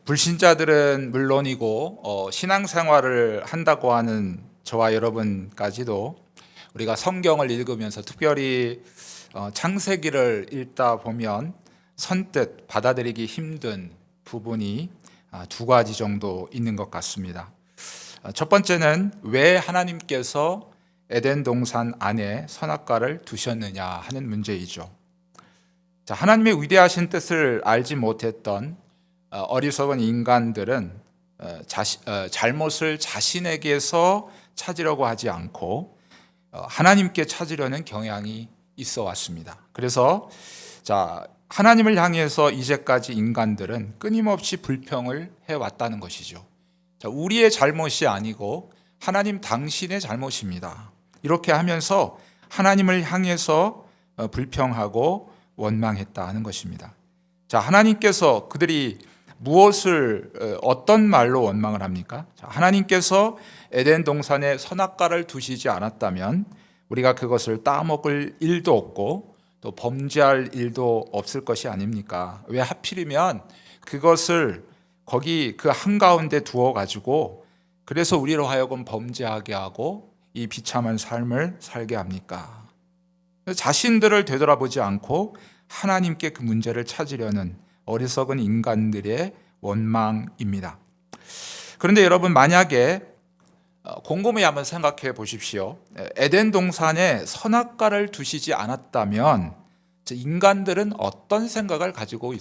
불신자들은 물론이고 신앙생활을 한다고 하는 저와 여러분까지도 우리가 성경을 읽으면서 특별히 창세기를 읽다 보면 선뜻 받아들이기 힘든 부분이 두 가지 정도 있는 것 같습니다. 첫 번째는 왜 하나님께서 에덴 동산 안에 선악과를 두셨느냐 하는 문제이죠. 하나님의 위대하신 뜻을 알지 못했던 어리석은 인간들은 잘못을 자신에게서 찾으려고 하지 않고 하나님께 찾으려는 경향이 있어 왔습니다. 그래서 하나님을 향해서 이제까지 인간들은 끊임없이 불평을 해왔다는 것이죠. 우리의 잘못이 아니고 하나님 당신의 잘못입니다. 이렇게 하면서 하나님을 향해서 불평하고 원망했다 하는 것입니다. 하나님께서 그들이 무엇을 어떤 말로 원망을 합니까? 하나님께서 에덴 동산에 선악과를 두시지 않았다면 우리가 그것을 따먹을 일도 없고 또 범죄할 일도 없을 것이 아닙니까? 왜 하필이면 그것을 거기 그 한가운데 두어 가지고 그래서 우리로 하여금 범죄하게 하고 이 비참한 삶을 살게 합니까? 자신들을 되돌아보지 않고 하나님께 그 문제를 찾으려는 어리석은 인간들의 원망입니다. 그런데 여러분, 만약에 곰곰이 한번 생각해 보십시오. 에덴 동산에 선악과를 두시지 않았다면 인간들은 어떤 생각을 가지고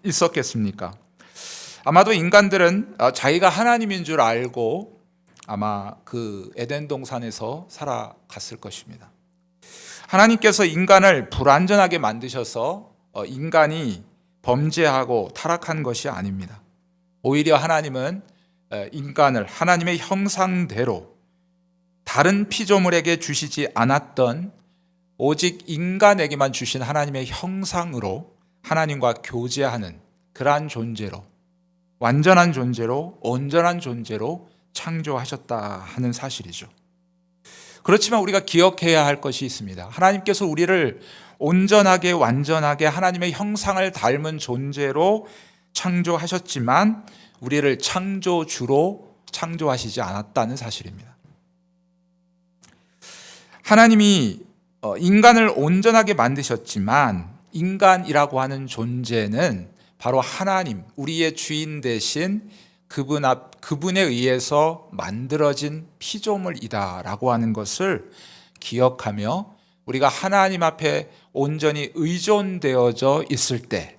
있었겠습니까? 아마도 인간들은 자기가 하나님인 줄 알고 아마 그 에덴 동산에서 살아갔을 것입니다. 하나님께서 인간을 불완전하게 만드셔서 인간이 범죄하고 타락한 것이 아닙니다. 오히려 하나님은 인간을 하나님의 형상대로 다른 피조물에게 주시지 않았던 오직 인간에게만 주신 하나님의 형상으로 하나님과 교제하는 그러한 존재로, 완전한 존재로, 온전한 존재로 창조하셨다 하는 사실이죠. 그렇지만 우리가 기억해야 할 것이 있습니다. 하나님께서 우리를 온전하게 완전하게 하나님의 형상을 닮은 존재로 창조하셨지만 우리를 창조주로 창조하시지 않았다는 사실입니다. 하나님이 인간을 온전하게 만드셨지만 인간이라고 하는 존재는 바로 하나님, 우리의 주인 되신 그분에 의해서 만들어진 피조물이다라고 하는 것을 기억하며 우리가 하나님 앞에 온전히 의존되어져 있을 때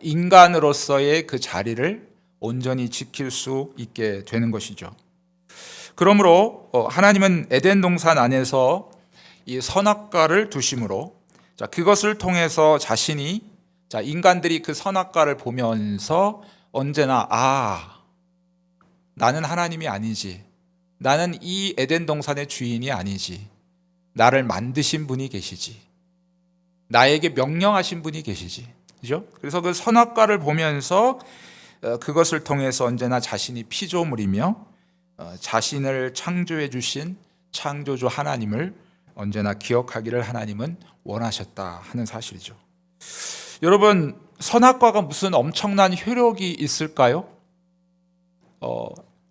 인간으로서의 그 자리를 온전히 지킬 수 있게 되는 것이죠. 그러므로 하나님은 에덴 동산 안에서 이 선악과를 두심으로 그것을 통해서 자신이 인간들이 그 선악과를 보면서 언제나 나는 하나님이 아니지, 나는 이 에덴 동산의 주인이 아니지, 나를 만드신 분이 계시지, 나에게 명령하신 분이 계시지, 그죠? 그래서 그 선악과를 보면서 그것을 통해서 언제나 자신이 피조물이며 자신을 창조해 주신 창조주 하나님을 언제나 기억하기를 하나님은 원하셨다 하는 사실이죠. 여러분, 선악과가 무슨 엄청난 효력이 있을까요?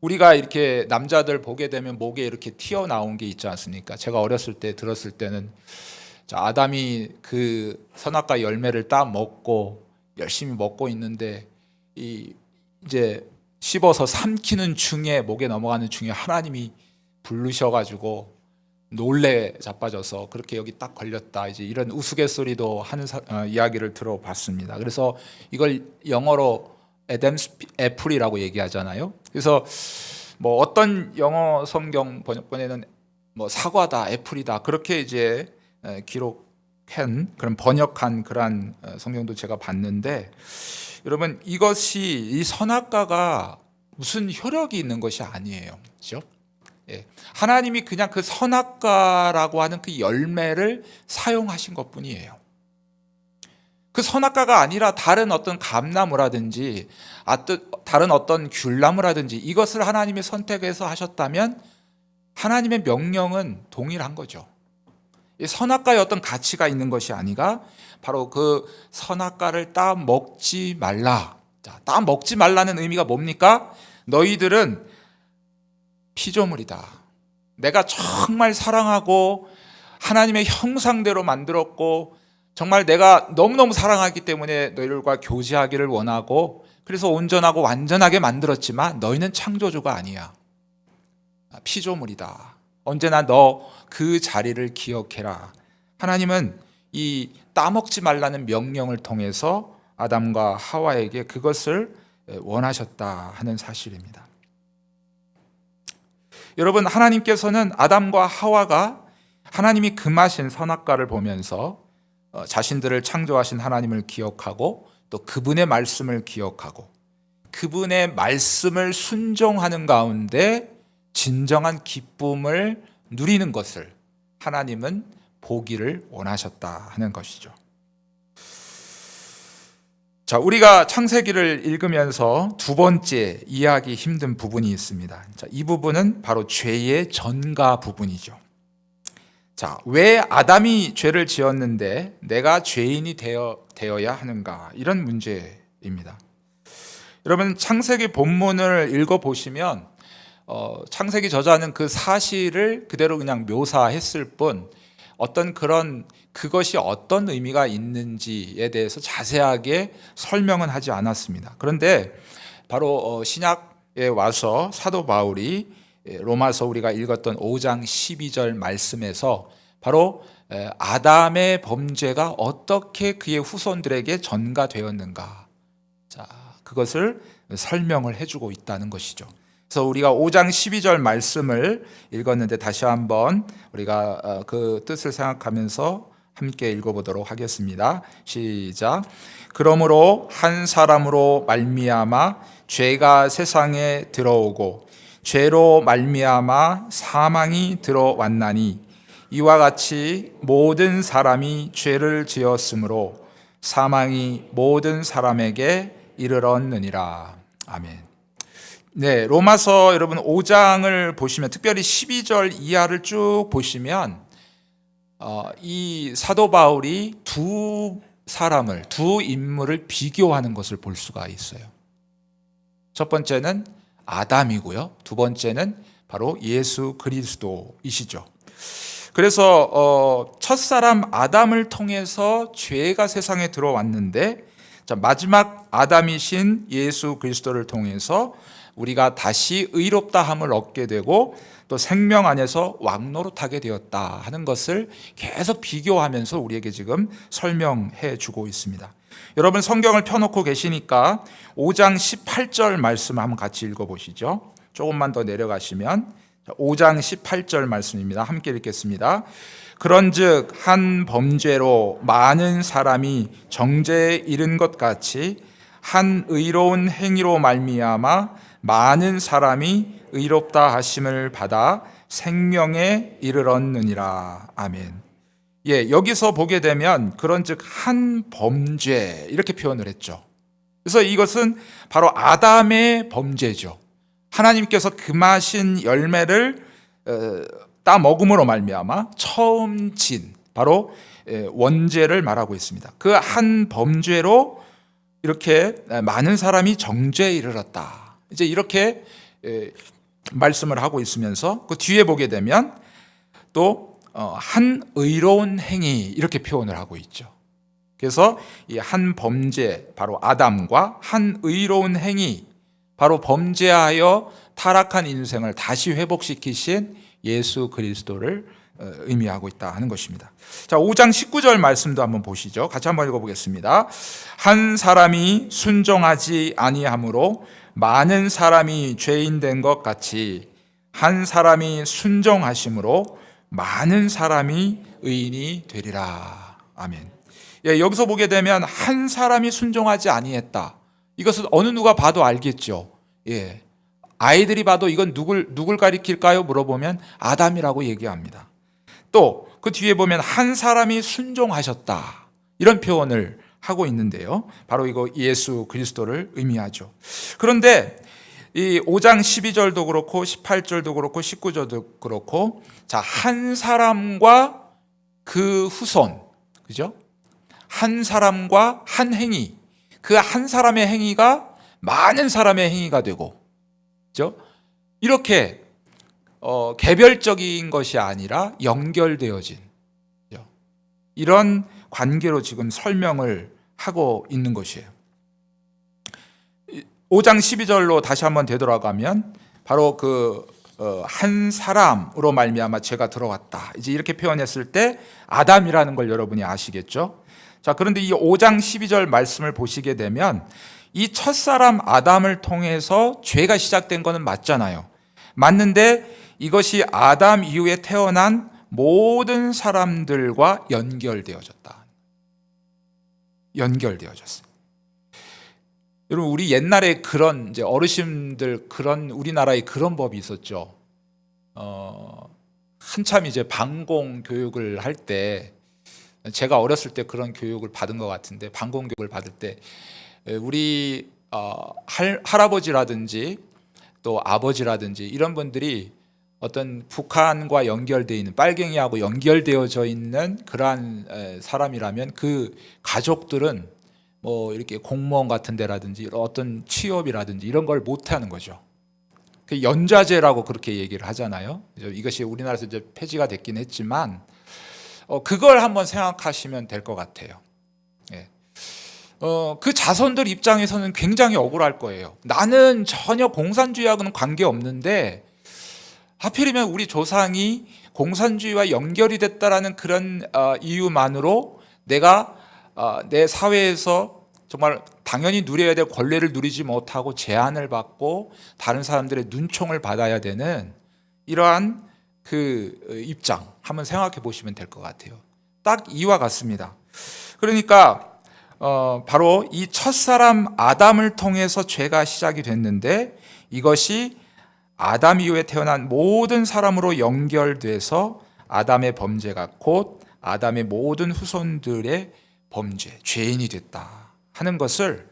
우리가 이렇게 남자들 보게 되면 목에 이렇게 튀어나온 게 있지 않습니까? 제가 어렸을 때 들었을 때는 아담이 그 선악과 열매를 따 먹고 열심히 먹고 있는데 이제 씹어서 삼키는 중에 목에 넘어가는 중에 하나님이 부르셔가지고 놀래 자빠져서 그렇게 여기 딱 걸렸다, 이제 이런 우스갯소리도 하는 이야기를 들어봤습니다. 그래서 이걸 영어로 애덤스 애플이라고 얘기하잖아요. 그래서 뭐 어떤 영어 성경 번역본에는 뭐 사과다, 애플이다 그렇게 이제 기록한 그런 번역한 그런 성경도 제가 봤는데, 여러분, 이것이 이 선악과가 무슨 효력이 있는 것이 아니에요, 그렇죠? 하나님이 그냥 그 선악과라고 하는 그 열매를 사용하신 것뿐이에요. 그 선악과가 아니라 다른 어떤 감나무라든지 다른 어떤 귤나무라든지 이것을 하나님이 선택해서 하셨다면 하나님의 명령은 동일한 거죠. 이 선악과에 어떤 가치가 있는 것이 아니라 바로 그 선악과를 따 먹지 말라, 자, 땅 먹지 말라는 의미가 뭡니까? 너희들은 피조물이다. 내가 정말 사랑하고 하나님의 형상대로 만들었고 정말 내가 너무너무 사랑하기 때문에 너희들과 교제하기를 원하고 그래서 온전하고 완전하게 만들었지만 너희는 창조주가 아니야. 피조물이다. 언제나 너 그 자리를 기억해라. 하나님은 이 따먹지 말라는 명령을 통해서 아담과 하와에게 그것을 원하셨다 하는 사실입니다. 여러분, 하나님께서는 아담과 하와가 하나님이 금하신 선악과를 보면서 자신들을 창조하신 하나님을 기억하고 또 그분의 말씀을 기억하고 그분의 말씀을 순종하는 가운데 진정한 기쁨을 누리는 것을 하나님은 보기를 원하셨다 하는 것이죠. 자, 우리가 창세기를 읽으면서 두 번째 이해하기 힘든 부분이 있습니다. 자, 이 부분은 바로 죄의 전가 부분이죠. 자, 왜 아담이 죄를 지었는데 내가 죄인이 되어야 하는가? 이런 문제입니다. 여러분, 창세기 본문을 읽어보시면 창세기 저자는 그 사실을 그대로 그냥 묘사했을 뿐 어떤 그것이 어떤 의미가 있는지에 대해서 자세하게 설명은 하지 않았습니다. 그런데 바로 신약에 와서 사도 바울이 로마서 우리가 읽었던 5장 12절 말씀에서 바로 아담의 범죄가 어떻게 그의 후손들에게 전가되었는가, 자, 그것을 설명을 해주고 있다는 것이죠. 그래서 우리가 5장 12절 말씀을 읽었는데 다시 한번 우리가 그 뜻을 생각하면서 함께 읽어보도록 하겠습니다. 시작. 그러므로 한 사람으로 말미암아 죄가 세상에 들어오고 죄로 말미암아 사망이 들어왔나니 이와 같이 모든 사람이 죄를 지었으므로 사망이 모든 사람에게 이르렀느니라. 아멘. 네, 로마서 여러분 5장을 보시면 특별히 12절 이하를 쭉 보시면 이 사도 바울이 두 인물을 비교하는 것을 볼 수가 있어요. 첫 번째는 아담이고요. 두 번째는 바로 예수 그리스도이시죠. 그래서 첫사람 아담을 통해서 죄가 세상에 들어왔는데 마지막 아담이신 예수 그리스도를 통해서 우리가 다시 의롭다함을 얻게 되고 또 생명 안에서 왕노릇하게 되었다 하는 것을 계속 비교하면서 우리에게 지금 설명해 주고 있습니다. 여러분 성경을 펴놓고 계시니까 5장 18절 말씀 한번 같이 읽어보시죠. 조금만 더 내려가시면 5장 18절 말씀입니다. 함께 읽겠습니다. 그런즉 한 범죄로 많은 사람이 정죄에 이른 것 같이 한 의로운 행위로 말미암아 많은 사람이 의롭다 하심을 받아 생명에 이르렀느니라. 아멘. 예, 여기서 보게 되면 그런즉 한 범죄 이렇게 표현을 했죠. 그래서 이것은 바로 아담의 범죄죠. 하나님께서 금하신 열매를 따 먹음으로 말미암아 처음 진 바로 원죄를 말하고 있습니다. 그 한 범죄로 이렇게 많은 사람이 정죄에 이르렀다. 이제 이렇게 말씀을 하고 있으면서 그 뒤에 보게 되면 또 한 의로운 행위 이렇게 표현을 하고 있죠. 그래서 이 한 범죄 바로 아담과 한 의로운 행위 바로 범죄하여 타락한 인생을 다시 회복시키신 예수 그리스도를 의미하고 있다 하는 것입니다. 자, 5장 19절 말씀도 한번 보시죠. 같이 한번 읽어보겠습니다. 한 사람이 순종하지 아니함으로 많은 사람이 죄인 된 것 같이 한 사람이 순종하심으로 많은 사람이 의인이 되리라. 아멘. 예, 여기서 보게 되면 한 사람이 순종하지 아니했다. 이것은 어느 누가 봐도 알겠죠. 예, 아이들이 봐도 이건 누굴 가리킬까요? 물어보면 아담이라고 얘기합니다. 또 그 뒤에 보면 한 사람이 순종하셨다 이런 표현을 하고 있는데요. 바로 이거 예수 그리스도를 의미하죠. 그런데 이 5장 12절도 그렇고 18절도 그렇고 19절도 그렇고 자, 한 사람과 그 후손, 그죠? 한 사람과 한 행위, 그 한 사람의 행위가 많은 사람의 행위가 되고, 그죠? 이렇게 개별적인 것이 아니라 연결되어진, 그죠? 이런 관계로 지금 설명을 하고 있는 것이에요. 5장 12절로 다시 한번 되돌아가면 바로 한 사람으로 말미암아 죄가 들어왔다, 이제 이렇게 표현했을 때 아담이라는 걸 여러분이 아시겠죠? 자, 그런데 이 5장 12절 말씀을 보시게 되면 이 첫사람 아담을 통해서 죄가 시작된 것은 맞잖아요. 맞는데 이것이 아담 이후에 태어난 모든 사람들과 연결되어졌다. 연결되어졌어요. 여러분, 우리 옛날에 그런 이제 어르신들 그런 우리나라에 그런 법이 있었죠. 한참 이제 방공 교육을 할 때, 제가 어렸을 때 그런 교육을 받은 것 같은데, 방공 교육을 받을 때 우리 할아버지라든지 또 아버지라든지 이런 분들이 어떤 북한과 연결되어 있는, 빨갱이하고 연결되어져 있는 그러한 사람이라면 그 가족들은 뭐 이렇게 공무원 같은 데라든지 어떤 취업이라든지 이런 걸 못 하는 거죠. 그 연좌제라고 그렇게 얘기를 하잖아요. 이것이 우리나라에서 이제 폐지가 됐긴 했지만 그걸 한번 생각하시면 될 것 같아요. 예. 그 자손들 입장에서는 굉장히 억울할 거예요. 나는 전혀 공산주의하고는 관계없는데 하필이면 우리 조상이 공산주의와 연결이 됐다라는 그런 이유만으로 내가 내 사회에서 정말 당연히 누려야 될 권리를 누리지 못하고 제한을 받고 다른 사람들의 눈총을 받아야 되는 이러한 그 입장 한번 생각해 보시면 될 것 같아요. 딱 이와 같습니다. 그러니까 바로 이 첫사람 아담을 통해서 죄가 시작이 됐는데 이것이 아담 이후에 태어난 모든 사람으로 연결돼서 아담의 범죄가 곧 아담의 모든 후손들의 범죄, 죄인이 됐다 하는 것을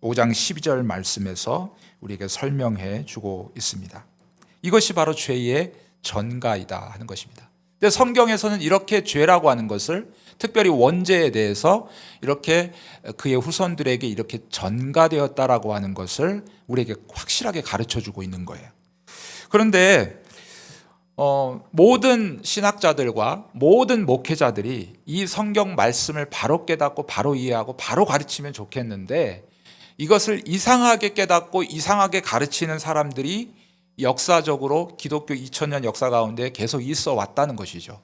5장 12절 말씀에서 우리에게 설명해 주고 있습니다. 이것이 바로 죄의 전가이다 하는 것입니다. 근데 성경에서는 이렇게 죄라고 하는 것을, 특별히 원죄에 대해서 이렇게 그의 후손들에게 이렇게 전가되었다라고 하는 것을 우리에게 확실하게 가르쳐 주고 있는 거예요. 그런데 모든 신학자들과 모든 목회자들이 이 성경 말씀을 바로 깨닫고 바로 이해하고 바로 가르치면 좋겠는데, 이것을 이상하게 깨닫고 이상하게 가르치는 사람들이 역사적으로 기독교 2000년 역사 가운데 계속 있어 왔다는 것이죠.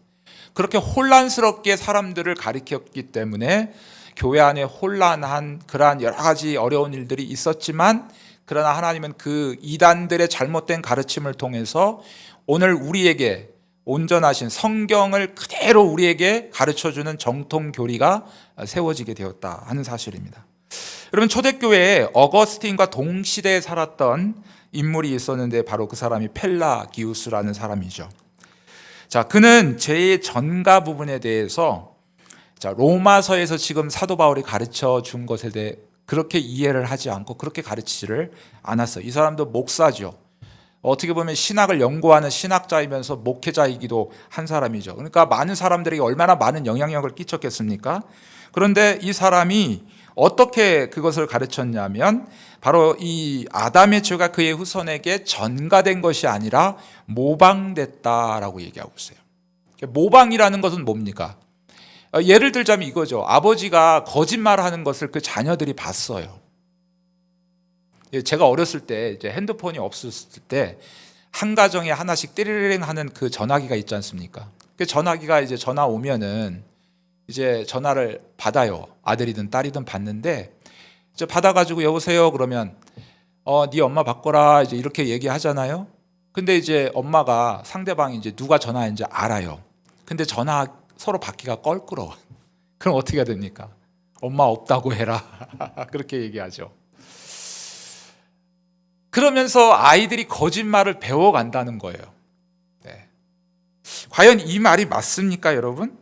그렇게 혼란스럽게 사람들을 가르쳤기 때문에 교회 안에 혼란한 그러한 여러 가지 어려운 일들이 있었지만, 그러나 하나님은 그 이단들의 잘못된 가르침을 통해서 오늘 우리에게 온전하신 성경을 그대로 우리에게 가르쳐주는 정통교리가 세워지게 되었다 하는 사실입니다. 여러분, 초대교회에 어거스틴과 동시대에 살았던 인물이 있었는데 바로 그 사람이 펠라기우스라는 사람이죠. 자, 그는 죄의 전가 부분에 대해서 로마서에서 지금 사도 바울이 가르쳐 준 것에 대해 그렇게 이해를 하지 않고 그렇게 가르치지를 않았어요. 이 사람도 목사죠. 어떻게 보면 신학을 연구하는 신학자이면서 목회자이기도 한 사람이죠. 그러니까 많은 사람들에게 얼마나 많은 영향력을 끼쳤겠습니까? 그런데 이 사람이 어떻게 그것을 가르쳤냐면 바로 이 아담의 죄가 그의 후손에게 전가된 것이 아니라 모방됐다라고 얘기하고 있어요. 모방이라는 것은 뭡니까? 예를 들자면 이거죠. 아버지가 거짓말하는 것을 그 자녀들이 봤어요. 제가 어렸을 때 이제 핸드폰이 없었을 때 한 가정에 하나씩 띠리링 하는 그 전화기가 있지 않습니까? 그 전화기가 이제 전화 오면은 이제 전화를 받아요. 아들이든 딸이든 받는데 이제 받아가지고 여보세요 그러면 네 엄마 바꿔라 이제 이렇게 얘기하잖아요. 근데 이제 엄마가 상대방이 이제 누가 전화했는지 알아요. 근데 전화 서로 받기가 껄끄러워. 그럼 어떻게 해야 됩니까? 엄마 없다고 해라. 그렇게 얘기하죠. 그러면서 아이들이 거짓말을 배워간다는 거예요. 네. 과연 이 말이 맞습니까, 여러분?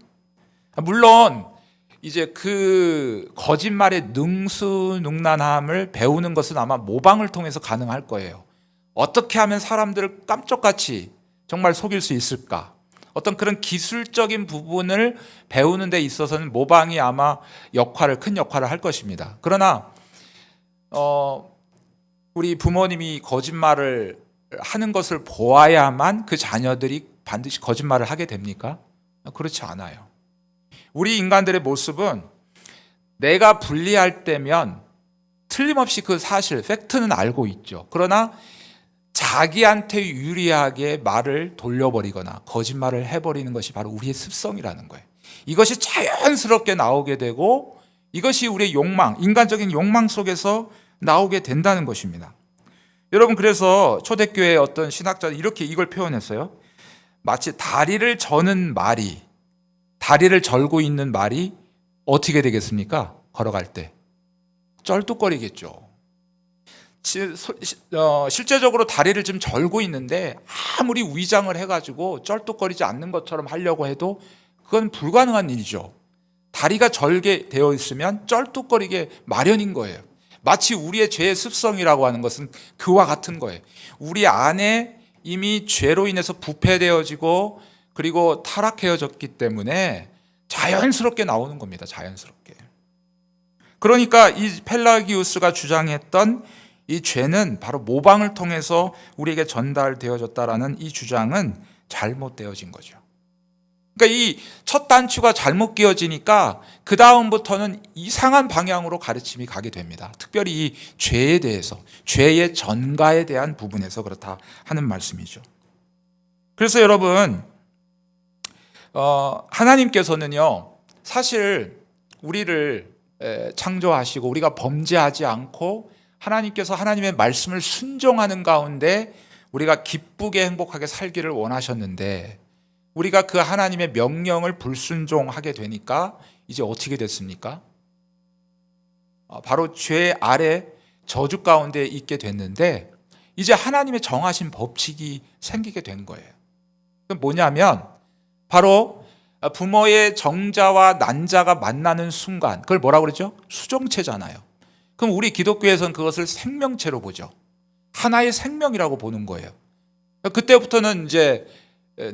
물론 이제 그 거짓말의 능수능란함을 배우는 것은 아마 모방을 통해서 가능할 거예요. 어떻게 하면 사람들을 깜짝같이 정말 속일 수 있을까? 어떤 그런 기술적인 부분을 배우는 데 있어서는 모방이 아마 큰 역할을 할 것입니다. 그러나 우리 부모님이 거짓말을 하는 것을 보아야만 그 자녀들이 반드시 거짓말을 하게 됩니까? 그렇지 않아요. 우리 인간들의 모습은 내가 불리할 때면 틀림없이 그 사실, 팩트는 알고 있죠. 그러나 자기한테 유리하게 말을 돌려버리거나 거짓말을 해버리는 것이 바로 우리의 습성이라는 거예요. 이것이 자연스럽게 나오게 되고 이것이 우리의 욕망, 인간적인 욕망 속에서 나오게 된다는 것입니다. 여러분, 그래서 초대교회의 어떤 신학자는 이렇게 이걸 표현했어요. 마치 다리를 저는 말이, 다리를 절고 있는 말이 어떻게 되겠습니까? 걸어갈 때 쩔뚝거리겠죠. 실제적으로 다리를 좀 절고 있는데 아무리 위장을 해가지고 쩔뚝거리지 않는 것처럼 하려고 해도 그건 불가능한 일이죠. 다리가 절게 되어 있으면 쩔뚝거리게 마련인 거예요. 마치 우리의 죄의 습성이라고 하는 것은 그와 같은 거예요. 우리 안에 이미 죄로 인해서 부패되어지고 그리고 타락해졌기 때문에 자연스럽게 나오는 겁니다. 자연스럽게. 그러니까 이 펠라기우스가 주장했던 이 죄는 바로 모방을 통해서 우리에게 전달되어졌다라는 이 주장은 잘못되어진 거죠. 그러니까 이 첫 단추가 잘못 끼어지니까 그 다음부터는 이상한 방향으로 가르침이 가게 됩니다. 특별히 이 죄에 대해서, 죄의 전가에 대한 부분에서 그렇다 하는 말씀이죠. 그래서 여러분, 하나님께서는요, 사실 우리를 창조하시고 우리가 범죄하지 않고 하나님께서 하나님의 말씀을 순종하는 가운데 우리가 기쁘게 행복하게 살기를 원하셨는데 우리가 그 하나님의 명령을 불순종하게 되니까 이제 어떻게 됐습니까? 바로 죄 아래 저주 가운데 있게 됐는데 이제 하나님의 정하신 법칙이 생기게 된 거예요. 그건 뭐냐면 바로 부모의 정자와 난자가 만나는 순간, 그걸 뭐라고 그러죠? 수정체잖아요. 그럼 우리 기독교에서는 그것을 생명체로 보죠. 하나의 생명이라고 보는 거예요. 그때부터는 이제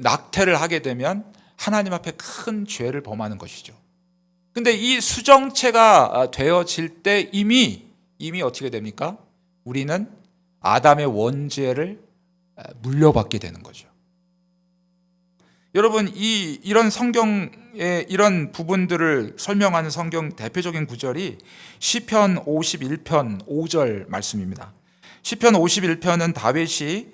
낙태를 하게 되면 하나님 앞에 큰 죄를 범하는 것이죠. 근데 이 수정체가 되어질 때 이미 어떻게 됩니까? 우리는 아담의 원죄를 물려받게 되는 거죠. 여러분, 이런 성경의 이런 부분들을 설명하는 성경 대표적인 구절이 시편 51편 5절 말씀입니다. 시편 51편은 다윗이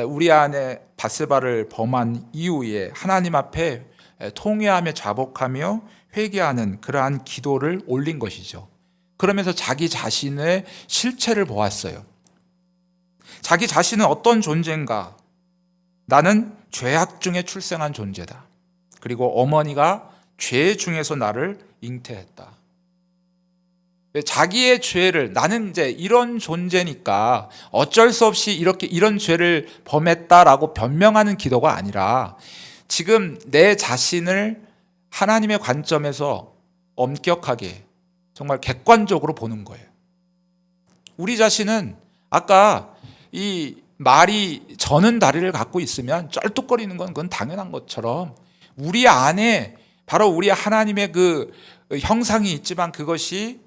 우리 안에 밧세바를 범한 이후에 하나님 앞에 통회하며 자복하며 회개하는 그러한 기도를 올린 것이죠. 그러면서 자기 자신의 실체를 보았어요. 자기 자신은 어떤 존재인가? 나는 죄악 중에 출생한 존재다. 그리고 어머니가 죄 중에서 나를 잉태했다. 자기의 죄를, 나는 이제 이런 존재니까 어쩔 수 없이 이런 죄를 범했다라고 변명하는 기도가 아니라 지금 내 자신을 하나님의 관점에서 엄격하게 정말 객관적으로 보는 거예요. 우리 자신은 아까 이 말이 저는 다리를 갖고 있으면 쩔뚝거리는 건 그건 당연한 것처럼 우리 안에 바로 우리 하나님의 그 형상이 있지만 그것이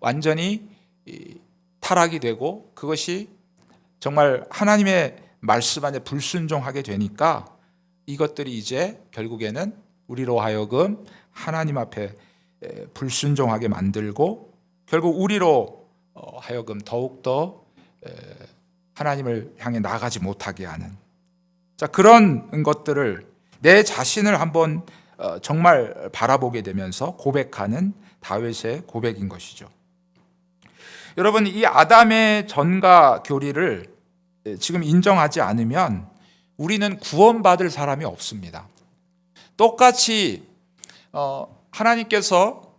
완전히 타락이 되고 그것이 정말 하나님의 말씀 안에 불순종하게 되니까 이것들이 이제 결국에는 우리로 하여금 하나님 앞에 불순종하게 만들고 결국 우리로 하여금 더욱더 하나님을 향해 나아가지 못하게 하는, 자, 그런 것들을 내 자신을 한번 정말 바라보게 되면서 고백하는 다윗의 고백인 것이죠. 여러분, 이 아담의 전가 교리를 지금 인정하지 않으면 우리는 구원받을 사람이 없습니다. 똑같이 하나님께서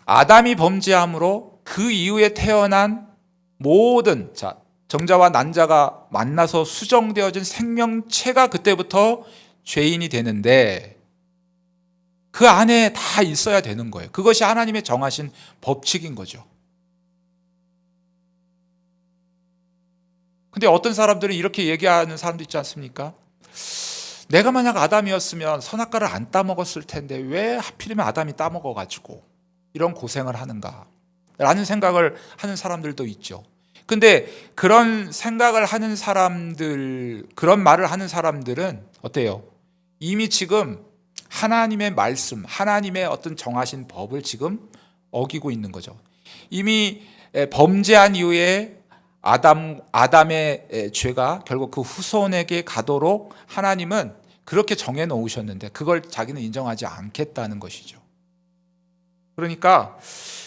아담이 범죄함으로 그 이후에 태어난 모든 정자와 난자가 만나서 수정되어진 생명체가 그때부터 죄인이 되는데 그 안에 다 있어야 되는 거예요. 그것이 하나님의 정하신 법칙인 거죠. 근데 어떤 사람들은 이렇게 얘기하는 사람도 있지 않습니까? 내가 만약 아담이었으면 선악과를 안 따먹었을 텐데 왜 하필이면 아담이 따먹어가지고 이런 고생을 하는가? 라는 생각을 하는 사람들도 있죠. 근데 그런 생각을 하는 사람들, 그런 말을 하는 사람들은 어때요? 이미 지금 하나님의 말씀, 하나님의 어떤 정하신 법을 지금 어기고 있는 거죠. 이미 범죄한 이후에 아담의 죄가 결국 그 후손에게 가도록 하나님은 그렇게 정해 놓으셨는데 그걸 자기는 인정하지 않겠다는 것이죠. 그러니까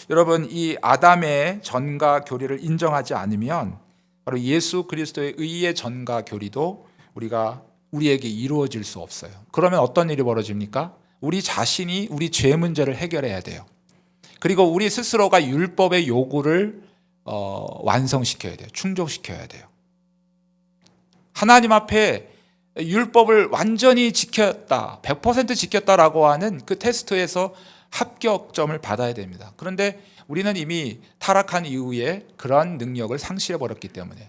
여러분, 이 아담의 전과 교리를 인정하지 않으면 바로 예수 그리스도의 의의 전과 교리도 우리에게 이루어질 수 없어요. 그러면 어떤 일이 벌어집니까? 우리 자신이 우리 죄 문제를 해결해야 돼요. 그리고 우리 스스로가 율법의 요구를 완성시켜야 돼요. 충족시켜야 돼요. 하나님 앞에 율법을 완전히 지켰다, 100% 지켰다라고 하는 그 테스트에서 합격점을 받아야 됩니다. 그런데 우리는 이미 타락한 이후에 그러한 능력을 상실해버렸기 때문에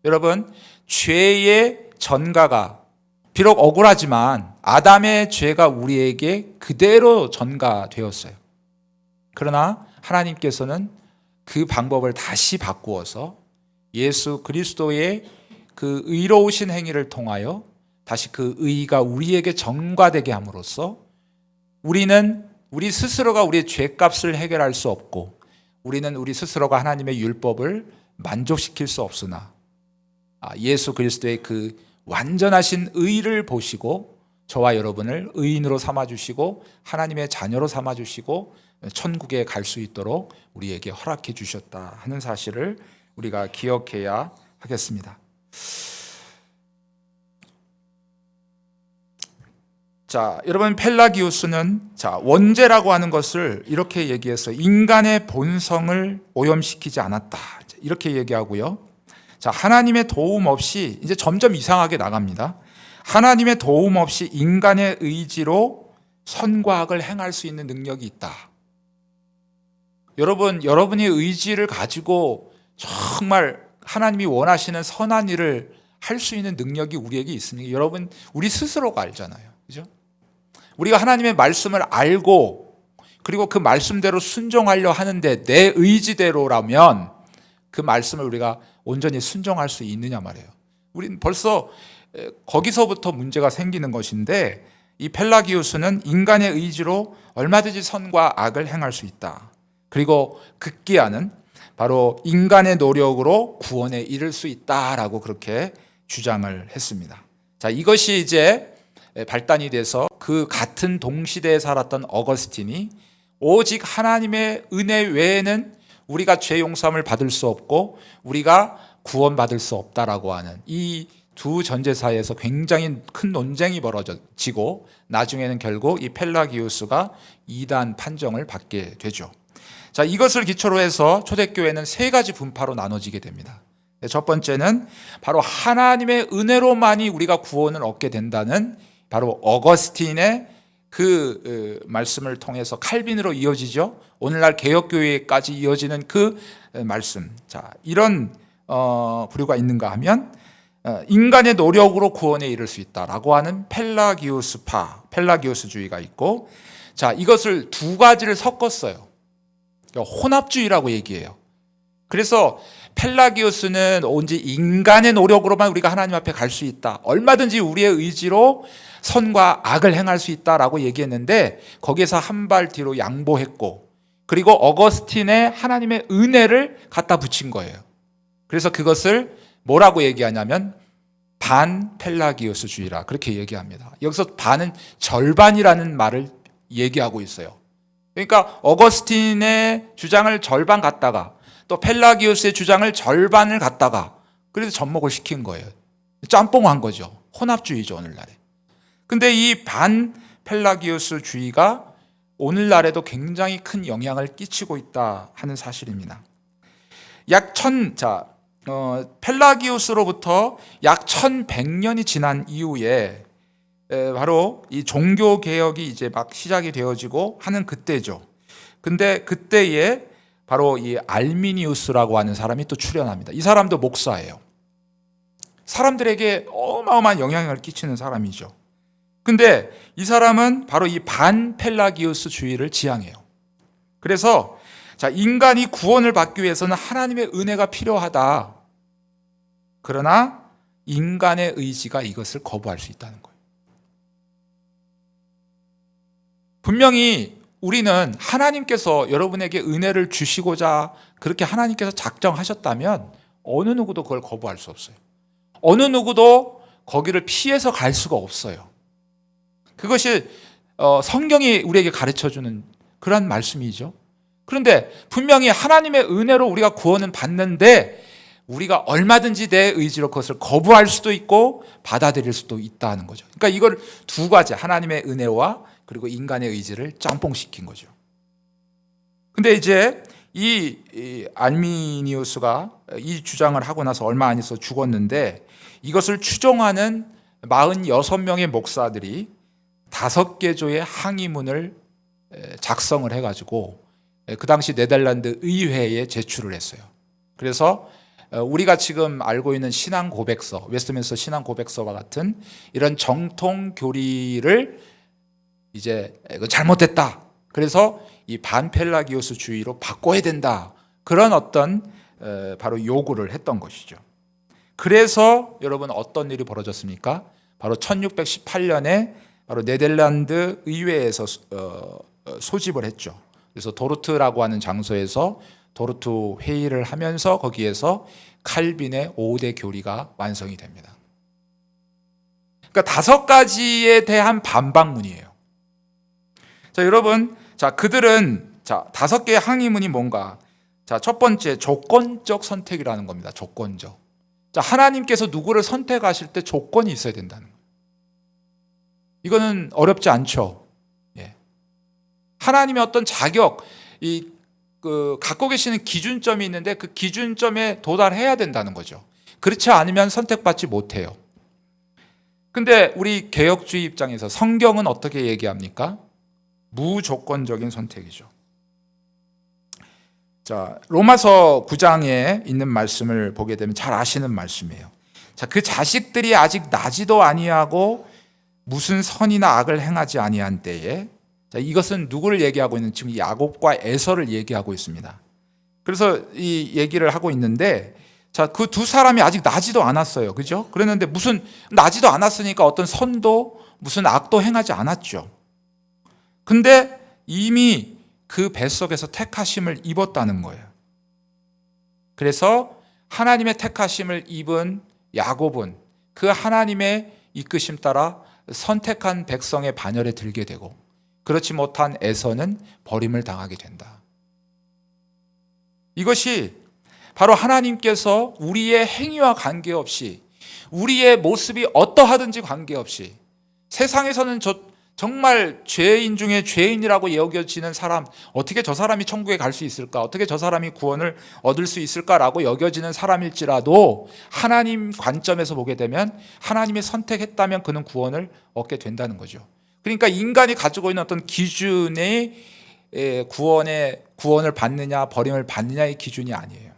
여러분, 죄의 전가가 비록 억울하지만 아담의 죄가 우리에게 그대로 전가되었어요. 그러나 하나님께서는 그 방법을 다시 바꾸어서 예수 그리스도의 그 의로우신 행위를 통하여 다시 그 의가 우리에게 전가되게 함으로써 우리 스스로가 우리의 죄값을 해결할 수 없고 우리는 우리 스스로가 하나님의 율법을 만족시킬 수 없으나 예수 그리스도의 그 완전하신 의를 보시고 저와 여러분을 의인으로 삼아주시고 하나님의 자녀로 삼아주시고 천국에 갈 수 있도록 우리에게 허락해 주셨다 하는 사실을 우리가 기억해야 하겠습니다. 자, 여러분, 펠라기우스는 원죄라고 하는 것을 이렇게 얘기해서 인간의 본성을 오염시키지 않았다, 이렇게 얘기하고요. 자, 하나님의 도움 없이 이제 점점 이상하게 나갑니다. 하나님의 도움 없이 인간의 의지로 선과 악을 행할 수 있는 능력이 있다. 여러분의 의지를 가지고 정말 하나님이 원하시는 선한 일을 할 수 있는 능력이 우리에게 있습니다. 여러분, 우리 스스로가 알잖아요. 그죠? 우리가 하나님의 말씀을 알고 그리고 그 말씀대로 순종하려 하는데 내 의지대로라면 그 말씀을 우리가 온전히 순종할 수 있느냐 말이에요. 우린 벌써 거기서부터 문제가 생기는 것인데 이 펠라기우스는 인간의 의지로 얼마든지 선과 악을 행할 수 있다. 그리고 극기야는 바로 인간의 노력으로 구원에 이를 수 있다라고 그렇게 주장을 했습니다. 자, 이것이 이제 발단이 돼서 그 같은 동시대에 살았던 어거스틴이 오직 하나님의 은혜 외에는 우리가 죄 용서함을 받을 수 없고 우리가 구원받을 수 없다라고 하는 이 두 전제 사이에서 굉장히 큰 논쟁이 벌어지고 나중에는 결국 이 펠라기우스가 이단 판정을 받게 되죠. 자, 이것을 기초로 해서 초대교회는 세 가지 분파로 나눠지게 됩니다. 첫 번째는 바로 하나님의 은혜로만이 우리가 구원을 얻게 된다는 바로 어거스틴의 그 말씀을 통해서 칼빈으로 이어지죠. 오늘날 개혁교회까지 이어지는 그 말씀. 자, 이런 부류가 있는가 하면 인간의 노력으로 구원에 이를 수 있다라고 하는 펠라기우스파, 펠라기우스주의가 있고, 자, 이것을 두 가지를 섞었어요. 그러니까 혼합주의라고 얘기해요. 그래서 펠라기우스는 온지 인간의 노력으로만 우리가 하나님 앞에 갈 수 있다. 얼마든지 우리의 의지로 선과 악을 행할 수 있다라고 얘기했는데 거기에서 한 발 뒤로 양보했고, 그리고 어거스틴의 하나님의 은혜를 갖다 붙인 거예요. 그래서 그것을 뭐라고 얘기하냐면 반펠라기우스주의라 그렇게 얘기합니다. 여기서 반은 절반이라는 말을 얘기하고 있어요. 그러니까 어거스틴의 주장을 절반 갖다가 또 펠라기우스의 주장을 절반을 갖다가 그래서 접목을 시킨 거예요. 짬뽕한 거죠. 혼합주의죠, 오늘날에. 근데 이 반펠라기우스주의가 오늘날에도 굉장히 큰 영향을 끼치고 있다 하는 사실입니다. 펠라기우스로부터 약 1100년이 지난 이후에 바로 이 종교 개혁이 이제 막 시작이 되어지고 하는 그때죠. 근데 그때에 바로 이 알미니우스라고 하는 사람이 또 출현합니다. 이 사람도 목사예요. 사람들에게 어마어마한 영향을 끼치는 사람이죠. 근데 이 사람은 바로 이 반펠라기우스주의를 지향해요. 그래서 자, 인간이 구원을 받기 위해서는 하나님의 은혜가 필요하다. 그러나 인간의 의지가 이것을 거부할 수 있다는 거예요. 분명히 우리는 하나님께서 여러분에게 은혜를 주시고자 그렇게 하나님께서 작정하셨다면 어느 누구도 그걸 거부할 수 없어요. 어느 누구도 거기를 피해서 갈 수가 없어요. 그것이 성경이 우리에게 가르쳐주는 그런 말씀이죠. 그런데 분명히 하나님의 은혜로 우리가 구원은 받는데 우리가 얼마든지 내 의지로 그것을 거부할 수도 있고 받아들일 수도 있다는 거죠. 그러니까 이걸 두 가지, 하나님의 은혜와 그리고 인간의 의지를 짬뽕시킨 거죠. 근데 이제 이 알미니우스가 이 주장을 하고 나서 얼마 안 있어 죽었는데 이것을 추종하는 46명의 목사들이 5개 조의 항의문을 작성을 해가지고 그 당시 네덜란드 의회에 제출을 했어요. 그래서 우리가 지금 알고 있는 신앙 고백서, 웨스트민스터 신앙 고백서와 같은 이런 정통 교리를 이제 잘못됐다. 그래서 이 반펠라기오스주의로 바꿔야 된다. 그런 어떤 바로 요구를 했던 것이죠. 그래서 여러분 어떤 일이 벌어졌습니까? 바로 1618년에 바로 네덜란드 의회에서 소집을 했죠. 그래서 도르트라고 하는 장소에서 도르트 회의를 하면서 거기에서 칼빈의 5대 교리가 완성이 됩니다. 그러니까 5가지에 대한 반박문이에요. 자, 여러분, 자, 그들은 5개의 항의문이 뭔가? 자, 첫 번째 조건적 선택이라는 겁니다. 조건적. 자, 하나님께서 누구를 선택하실 때 조건이 있어야 된다는 거예요. 이거는 어렵지 않죠. 예. 하나님의 어떤 자격, 갖고 계시는 기준점이 있는데 그 기준점에 도달해야 된다는 거죠. 그렇지 않으면 선택받지 못해요. 근데 우리 개혁주의 입장에서 성경은 어떻게 얘기합니까? 무조건적인 선택이죠. 자, 로마서 9장에 있는 말씀을 보게 되면 잘 아시는 말씀이에요. 자, 그 자식들이 아직 나지도 아니하고 무슨 선이나 악을 행하지 아니한 때에, 자, 이것은 누구를 얘기하고 있는, 지금 야곱과 에서를 얘기하고 있습니다. 그래서 이 얘기를 하고 있는데, 자, 그 두 사람이 아직 나지도 않았어요. 그죠? 그랬는데 무슨 나지도 않았으니까 어떤 선도 무슨 악도 행하지 않았죠. 근데 이미 그 뱃속에서 택하심을 입었다는 거예요. 그래서 하나님의 택하심을 입은 야곱은 그 하나님의 이끄심 따라 선택한 백성의 반열에 들게 되고, 그렇지 못한 에서는 버림을 당하게 된다. 이것이 바로 하나님께서 우리의 행위와 관계없이, 우리의 모습이 어떠하든지 관계없이, 세상에서는 정말 죄인 중에 죄인이라고 여겨지는 사람, 어떻게 저 사람이 천국에 갈 수 있을까? 어떻게 저 사람이 구원을 얻을 수 있을까라고 여겨지는 사람일지라도 하나님 관점에서 보게 되면 하나님이 선택했다면 그는 구원을 얻게 된다는 거죠. 그러니까 인간이 가지고 있는 어떤 기준의 구원을 받느냐 버림을 받느냐의 기준이 아니에요.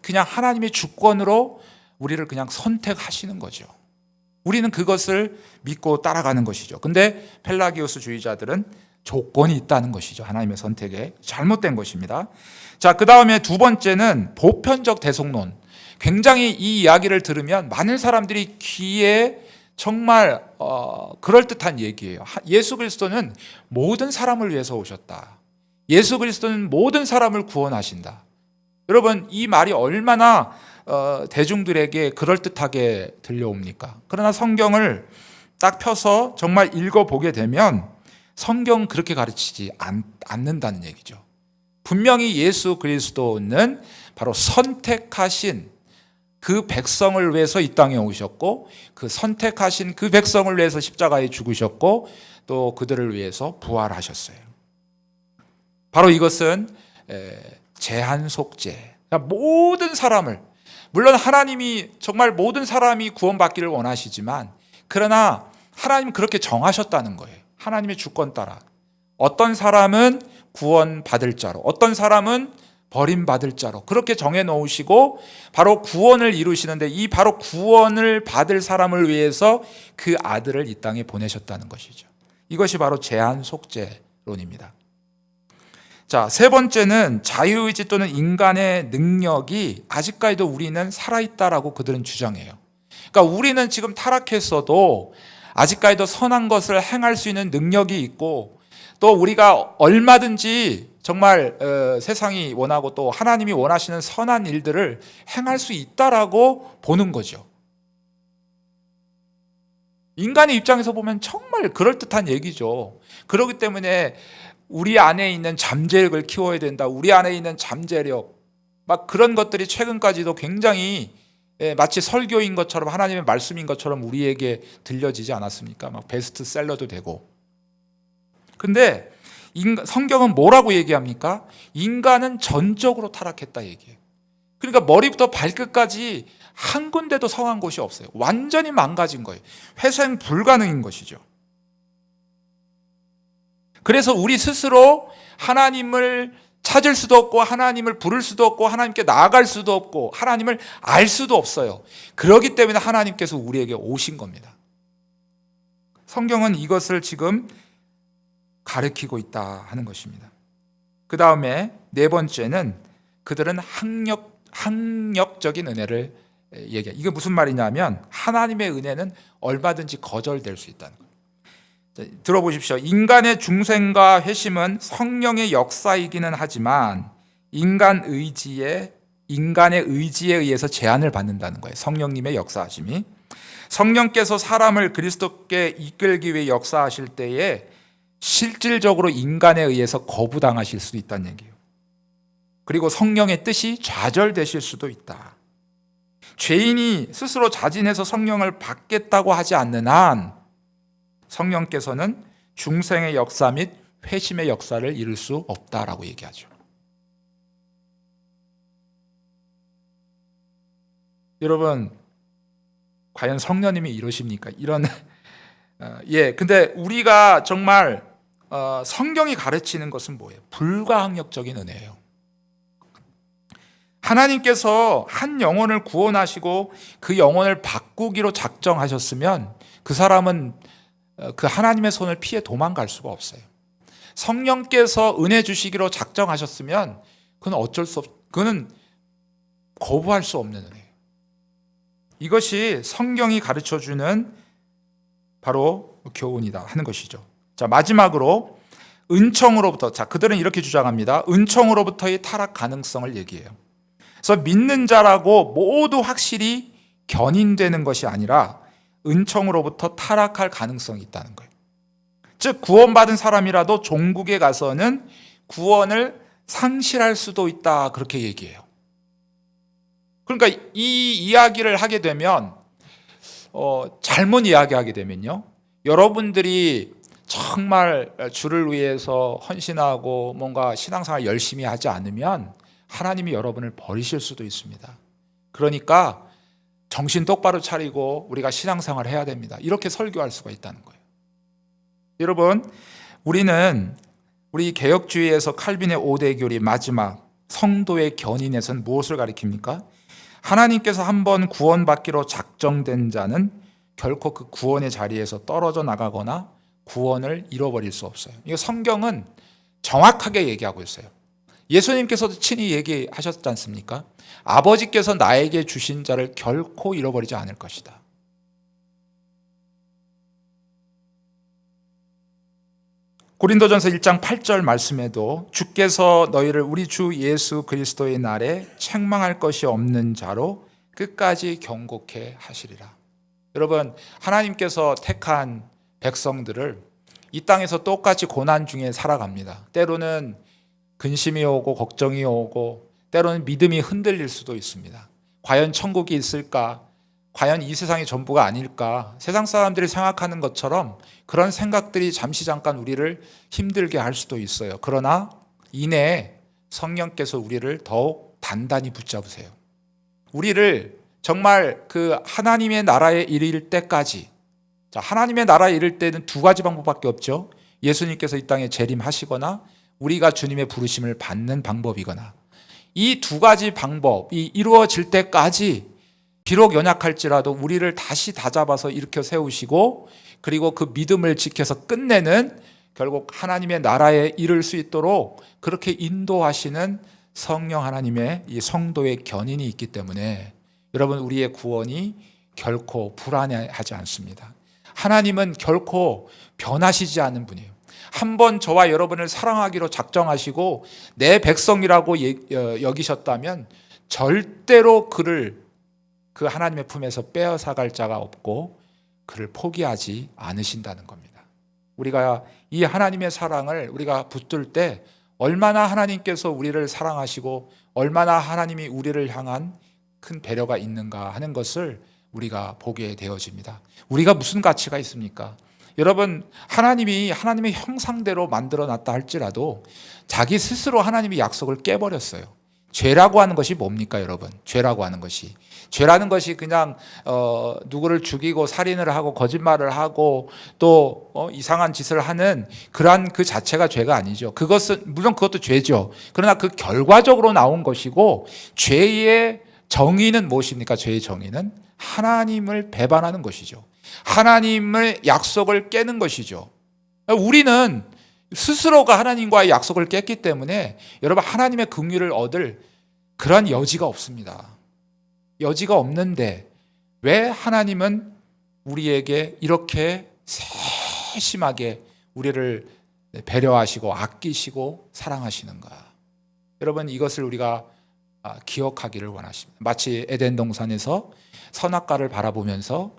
그냥 하나님의 주권으로 우리를 그냥 선택하시는 거죠. 우리는 그것을 믿고 따라가는 것이죠. 근데 펠라기오스주의자들은 조건이 있다는 것이죠. 하나님의 선택에 잘못된 것입니다. 자, 그 다음에 두 번째는 보편적 대속론. 굉장히 이 이야기를 들으면 많은 사람들이 귀에 정말 그럴듯한 얘기예요. 예수 그리스도는 모든 사람을 위해서 오셨다. 예수 그리스도는 모든 사람을 구원하신다. 여러분, 이 말이 얼마나 대중들에게 그럴듯하게 들려옵니까? 그러나 성경을 딱 펴서 정말 읽어보게 되면 성경은 그렇게 가르치지 않는다는 얘기죠. 분명히 예수 그리스도는 바로 선택하신 그 백성을 위해서 이 땅에 오셨고, 그 선택하신 그 백성을 위해서 십자가에 죽으셨고, 또 그들을 위해서 부활하셨어요. 바로 이것은 제한 속죄. 모든 사람을, 물론 하나님이 정말 모든 사람이 구원받기를 원하시지만, 그러나 하나님은 그렇게 정하셨다는 거예요. 하나님의 주권 따라 어떤 사람은 구원받을 자로, 어떤 사람은 버림받을 자로 그렇게 정해놓으시고 바로 구원을 이루시는데, 이 바로 구원을 받을 사람을 위해서 그 아들을 이 땅에 보내셨다는 것이죠. 이것이 바로 제한 속죄론입니다. 자, 세 번째는 자유의지 또는 인간의 능력이 아직까지도 우리는 살아있다라고 그들은 주장해요. 그러니까 우리는 지금 타락했어도 아직까지도 선한 것을 행할 수 있는 능력이 있고, 또 우리가 얼마든지 정말 세상이 원하고 또 하나님이 원하시는 선한 일들을 행할 수 있다라고 보는 거죠. 인간의 입장에서 보면 정말 그럴듯한 얘기죠. 그렇기 때문에 우리 안에 있는 잠재력을 키워야 된다, 우리 안에 있는 잠재력, 막 그런 것들이 최근까지도 굉장히 마치 설교인 것처럼, 하나님의 말씀인 것처럼 우리에게 들려지지 않았습니까? 막 베스트셀러도 되고. 근데 성경은 뭐라고 얘기합니까? 인간은 전적으로 타락했다 얘기해요. 그러니까 머리부터 발끝까지 한 군데도 성한 곳이 없어요. 완전히 망가진 거예요. 회생 불가능인 것이죠. 그래서 우리 스스로 하나님을 찾을 수도 없고, 하나님을 부를 수도 없고, 하나님께 나아갈 수도 없고, 하나님을 알 수도 없어요. 그렇기 때문에 하나님께서 우리에게 오신 겁니다. 성경은 이것을 지금 가르치고 있다 하는 것입니다. 그 다음에 네 번째는 그들은 학력적인 은혜를 얘기해요. 이게 무슨 말이냐면 하나님의 은혜는 얼마든지 거절될 수 있다는 거예요. 들어보십시오. 인간의 중생과 회심은 성령의 역사이기는 하지만 인간의 의지에 의해서 제한을 받는다는 거예요. 성령님의 역사하심이. 성령께서 사람을 그리스도께 이끌기 위해 역사하실 때에 실질적으로 인간에 의해서 거부당하실 수도 있다는 얘기예요. 그리고 성령의 뜻이 좌절되실 수도 있다. 죄인이 스스로 자진해서 성령을 받겠다고 하지 않는 한 성령께서는 중생의 역사 및 회심의 역사를 이룰 수 없다라고 얘기하죠. 여러분, 과연 성령님이 이러십니까? 이런 근데 우리가 정말 성경이 가르치는 것은 뭐예요? 불가항력적인 은혜예요. 하나님께서 한 영혼을 구원하시고 그 영혼을 바꾸기로 작정하셨으면 그 사람은 그 하나님의 손을 피해 도망갈 수가 없어요. 성령께서 은혜 주시기로 작정하셨으면 그는 거부할 수 없는 은혜예요. 이것이 성경이 가르쳐주는 바로 교훈이다 하는 것이죠. 자, 마지막으로 은총으로부터, 그들은 이렇게 주장합니다. 은총으로부터의 타락 가능성을 얘기해요. 그래서 믿는 자라고 모두 확실히 견인되는 것이 아니라 은총으로부터 타락할 가능성이 있다는 거예요. 즉 구원받은 사람이라도 종국에 가서는 구원을 상실할 수도 있다, 그렇게 얘기해요. 그러니까 이 이야기를 하게 되면 잘못 이야기하게 되면요, 여러분들이 정말 주를 위해서 헌신하고 뭔가 신앙생활 열심히 하지 않으면 하나님이 여러분을 버리실 수도 있습니다. 그러니까 정신 똑바로 차리고 우리가 신앙생활을 해야 됩니다, 이렇게 설교할 수가 있다는 거예요. 여러분, 우리 개혁주의에서 칼빈의 5대 교리 마지막 성도의 견인에서는 무엇을 가리킵니까? 하나님께서 한번 구원받기로 작정된 자는 결코 그 구원의 자리에서 떨어져 나가거나 구원을 잃어버릴 수 없어요. 이거 성경은 정확하게 얘기하고 있어요. 예수님께서도 친히 얘기하셨지 않습니까? 아버지께서 나에게 주신 자를 결코 잃어버리지 않을 것이다. 고린도전서 1장 8절 말씀에도 주께서 너희를 우리 주 예수 그리스도의 날에 책망할 것이 없는 자로 끝까지 경고케 하시리라. 여러분, 하나님께서 택한 백성들을 이 땅에서 똑같이 고난 중에 살아갑니다. 때로는 근심이 오고 걱정이 오고 때로는 믿음이 흔들릴 수도 있습니다. 과연 천국이 있을까? 과연 이 세상이 전부가 아닐까? 세상 사람들이 생각하는 것처럼 그런 생각들이 잠시 잠깐 우리를 힘들게 할 수도 있어요. 그러나 이내에 성령께서 우리를 더욱 단단히 붙잡으세요. 우리를 정말 그 하나님의 나라에 이를 때까지, 하나님의 나라에 이를 때는 두 가지 방법밖에 없죠. 예수님께서 이 땅에 재림하시거나 우리가 주님의 부르심을 받는 방법이거나, 이 두 가지 방법이 이루어질 때까지 비록 연약할지라도 우리를 다시 다잡아서 일으켜 세우시고 그리고 그 믿음을 지켜서 끝내는 결국 하나님의 나라에 이를 수 있도록 그렇게 인도하시는 성령 하나님의 이 성도의 견인이 있기 때문에 여러분, 우리의 구원이 결코 불안해하지 않습니다. 하나님은 결코 변하시지 않는 분이에요. 한번 저와 여러분을 사랑하기로 작정하시고 내 백성이라고 여기셨다면 절대로 그를 그 하나님의 품에서 빼앗아갈 자가 없고 그를 포기하지 않으신다는 겁니다. 우리가 이 하나님의 사랑을 우리가 붙들 때 얼마나 하나님께서 우리를 사랑하시고 얼마나 하나님이 우리를 향한 큰 배려가 있는가 하는 것을 우리가 보게 되어집니다. 우리가 무슨 가치가 있습니까? 여러분, 하나님이 하나님의 형상대로 만들어 놨다 할지라도 자기 스스로 하나님이 약속을 깨버렸어요. 죄라고 하는 것이 뭡니까, 여러분? 죄라고 하는 것이 그냥 누구를 죽이고 살인을 하고 거짓말을 하고 또 이상한 짓을 하는 그러한 그 자체가 죄가 아니죠. 그것은 물론 그것도 죄죠. 그러나 그 결과적으로 나온 것이고, 죄의 정의는 무엇입니까? 죄의 정의는 하나님을 배반하는 것이죠. 하나님의 약속을 깨는 것이죠. 우리는 스스로가 하나님과의 약속을 깼기 때문에 여러분, 하나님의 긍휼을 얻을 그런 여지가 없습니다. 여지가 없는데 왜 하나님은 우리에게 이렇게 세심하게 우리를 배려하시고 아끼시고 사랑하시는가? 여러분, 이것을 우리가 기억하기를 원하십니다. 마치 에덴 동산에서 선악과를 바라보면서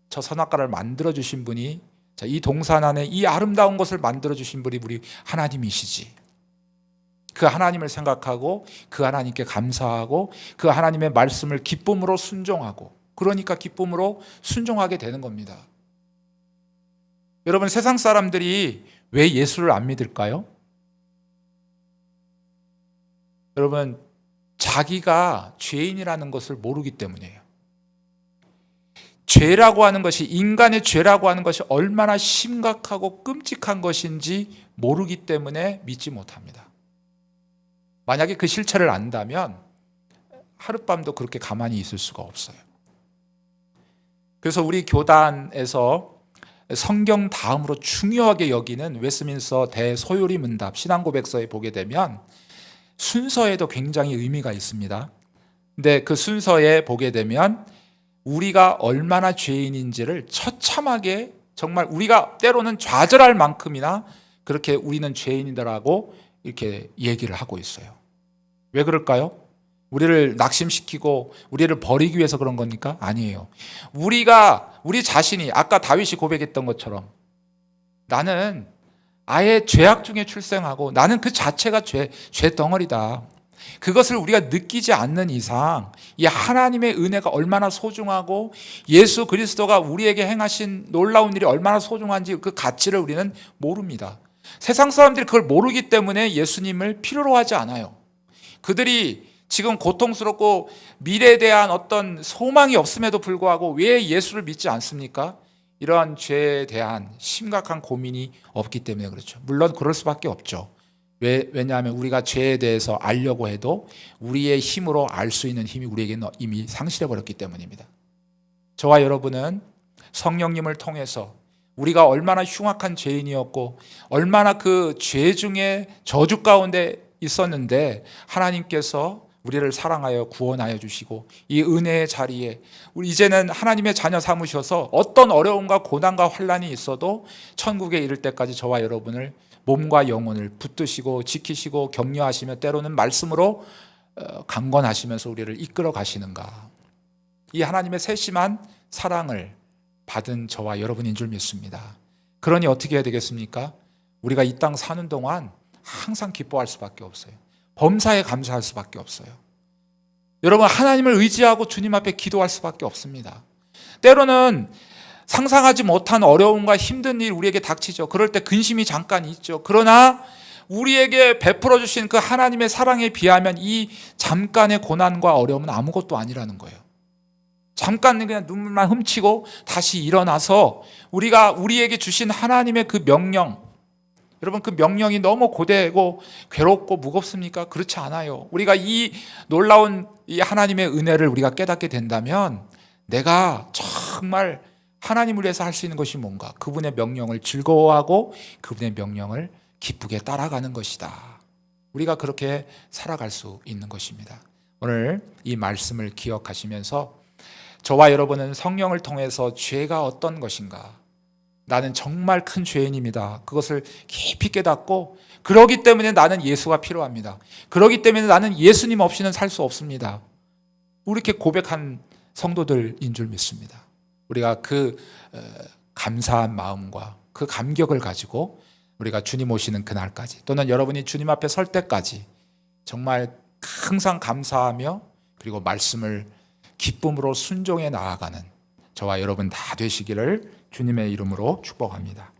저 선악과를 만들어주신 분이, 이 동산 안에 이 아름다운 것을 만들어주신 분이 우리 하나님이시지. 그 하나님을 생각하고 그 하나님께 감사하고 그 하나님의 말씀을 기쁨으로 순종하고, 그러니까 기쁨으로 순종하게 되는 겁니다. 여러분, 세상 사람들이 왜 예수를 안 믿을까요? 여러분, 자기가 죄인이라는 것을 모르기 때문이에요. 죄라고 하는 것이, 인간의 죄라고 하는 것이 얼마나 심각하고 끔찍한 것인지 모르기 때문에 믿지 못합니다. 만약에 그 실체를 안다면 하룻밤도 그렇게 가만히 있을 수가 없어요. 그래서 우리 교단에서 성경 다음으로 중요하게 여기는 웨스민스터 대소요리 문답 신앙고백서에 보게 되면 순서에도 굉장히 의미가 있습니다. 근데 그 순서에 보게 되면 우리가 얼마나 죄인인지를 처참하게, 정말 우리가 때로는 좌절할 만큼이나 그렇게 우리는 죄인이다라고 이렇게 얘기를 하고 있어요. 왜 그럴까요? 우리를 낙심시키고 우리를 버리기 위해서 그런 겁니까? 아니에요. 우리 자신이 아까 다윗이 고백했던 것처럼 나는 아예 죄악 중에 출생하고 나는 그 자체가 죄덩어리다. 그것을 우리가 느끼지 않는 이상 이 하나님의 은혜가 얼마나 소중하고 예수 그리스도가 우리에게 행하신 놀라운 일이 얼마나 소중한지 그 가치를 우리는 모릅니다. 세상 사람들이 그걸 모르기 때문에 예수님을 필요로 하지 않아요. 그들이 지금 고통스럽고 미래에 대한 어떤 소망이 없음에도 불구하고 왜 예수를 믿지 않습니까? 이러한 죄에 대한 심각한 고민이 없기 때문에 그렇죠. 물론 그럴 수밖에 없죠. 왜냐하면 우리가 죄에 대해서 알려고 해도 우리의 힘으로 알 수 있는 힘이 우리에게는 이미 상실해버렸기 때문입니다. 저와 여러분은 성령님을 통해서 우리가 얼마나 흉악한 죄인이었고 얼마나 그 죄 중에 저주 가운데 있었는데 하나님께서 우리를 사랑하여 구원하여 주시고 이 은혜의 자리에 우리 이제는 하나님의 자녀 삼으셔서 어떤 어려움과 고난과 환난이 있어도 천국에 이를 때까지 저와 여러분을 몸과 영혼을 붙드시고 지키시고 격려하시며 때로는 말씀으로 강권하시면서 우리를 이끌어 가시는가. 이 하나님의 세심한 사랑을 받은 저와 여러분인 줄 믿습니다. 그러니 어떻게 해야 되겠습니까? 우리가 이 땅 사는 동안 항상 기뻐할 수밖에 없어요. 범사에 감사할 수밖에 없어요. 여러분, 하나님을 의지하고 주님 앞에 기도할 수밖에 없습니다. 때로는 상상하지 못한 어려움과 힘든 일 우리에게 닥치죠. 그럴 때 근심이 잠깐 있죠. 그러나 우리에게 베풀어 주신 그 하나님의 사랑에 비하면 이 잠깐의 고난과 어려움은 아무것도 아니라는 거예요. 잠깐 그냥 눈물만 훔치고 다시 일어나서 우리에게 주신 하나님의 그 명령, 여러분, 그 명령이 너무 고되고 괴롭고 무겁습니까? 그렇지 않아요. 우리가 이 놀라운 이 하나님의 은혜를 우리가 깨닫게 된다면 내가 정말 하나님을 위해서 할 수 있는 것이 뭔가? 그분의 명령을 즐거워하고 그분의 명령을 기쁘게 따라가는 것이다. 우리가 그렇게 살아갈 수 있는 것입니다. 오늘 이 말씀을 기억하시면서 저와 여러분은 성령을 통해서 죄가 어떤 것인가? 나는 정말 큰 죄인입니다. 그것을 깊이 깨닫고 그러기 때문에 나는 예수가 필요합니다. 그러기 때문에 나는 예수님 없이는 살 수 없습니다. 이렇게 고백한 성도들인 줄 믿습니다. 우리가 그 감사한 마음과 그 감격을 가지고 우리가 주님 오시는 그날까지 또는 여러분이 주님 앞에 설 때까지 정말 항상 감사하며 그리고 말씀을 기쁨으로 순종해 나아가는 저와 여러분 다 되시기를 주님의 이름으로 축복합니다.